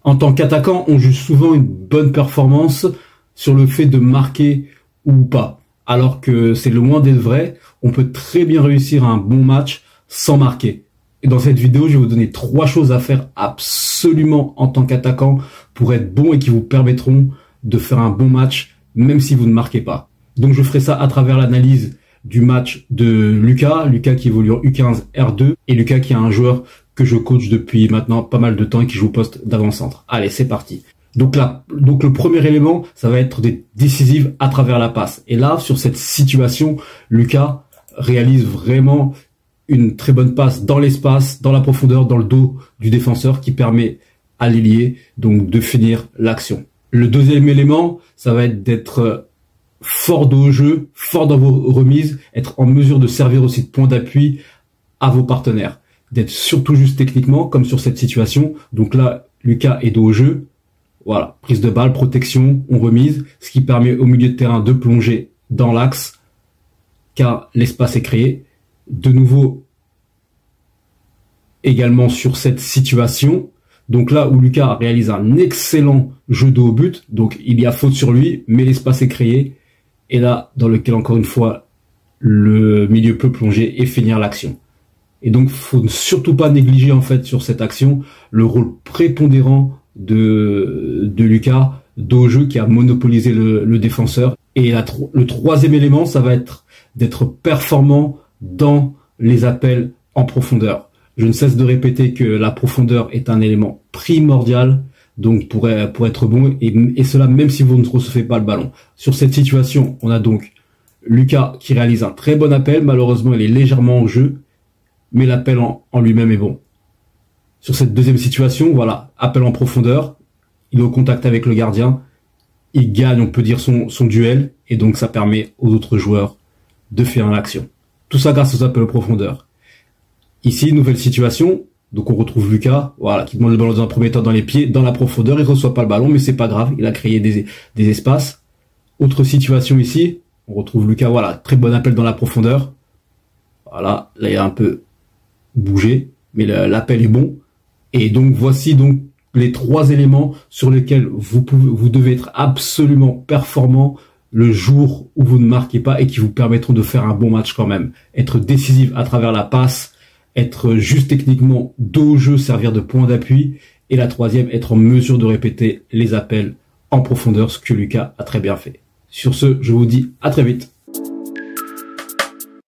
En tant qu'attaquant, on juge souvent une bonne performance sur le fait de marquer ou pas. Alors que c'est le loin d'être vrai, on peut très bien réussir un bon match sans marquer. Et dans cette vidéo, je vais vous donner 3 choses à faire absolument en tant qu'attaquant pour être bon et qui vous permettront de faire un bon match même si vous ne marquez pas. Donc je ferai ça à travers l'analyse du match de Lucas qui évolue en U15 R2 et Lucas qui est un joueur que je coach depuis maintenant pas mal de temps et qui joue au poste d'avant-centre. Allez, c'est parti. Donc le premier élément, ça va être des décisives à travers la passe. Et là, sur cette situation, Lucas réalise vraiment une très bonne passe dans l'espace, dans la profondeur, dans le dos du défenseur qui permet à l'ailier donc de finir l'action. Le deuxième élément, ça va être d'être fort au jeu, fort dans vos remises, être en mesure de servir aussi de point d'appui à vos partenaires, d'être surtout juste techniquement comme sur cette situation. Donc là, Lucas est dos au jeu. Voilà, prise de balle, protection, on remise, ce qui permet au milieu de terrain de plonger dans l'axe, car l'espace est créé. De nouveau, également sur cette situation, donc là où Lucas réalise un excellent jeu de haut but, donc il y a faute sur lui, mais l'espace est créé, et là, dans lequel encore une fois, le milieu peut plonger et finir l'action. Et donc, faut surtout pas négliger en fait sur cette action le rôle prépondérant de Lucas dos au jeu qui a monopolisé le défenseur. Et le troisième élément, ça va être d'être performant dans les appels en profondeur. Je ne cesse de répéter que la profondeur est un élément primordial donc pour être bon et cela même si vous ne recevez pas le ballon. Sur cette situation, on a donc Lucas qui réalise un très bon appel. Malheureusement, il est légèrement en jeu, mais l'appel en lui-même est bon. Sur cette deuxième situation, voilà, appel en profondeur, il est au contact avec le gardien, il gagne, on peut dire, son duel, et donc ça permet aux autres joueurs de faire l'action. Tout ça grâce aux appels en profondeur. Ici, nouvelle situation, donc on retrouve Lucas, voilà, qui demande le ballon dans un premier temps dans les pieds, dans la profondeur, il ne reçoit pas le ballon, mais c'est pas grave, il a créé des espaces. Autre situation ici, on retrouve Lucas, voilà, très bon appel dans la profondeur. Voilà, là il a un peu bougé, mais l'appel est bon. Et donc voici donc les 3 éléments sur lesquels vous devez être absolument performant le jour où vous ne marquez pas et qui vous permettront de faire un bon match quand même. Être décisif à travers la passe, être juste techniquement dos au jeu, servir de point d'appui. Et la troisième, être en mesure de répéter les appels en profondeur, ce que Lucas a très bien fait. Sur ce, je vous dis à très vite.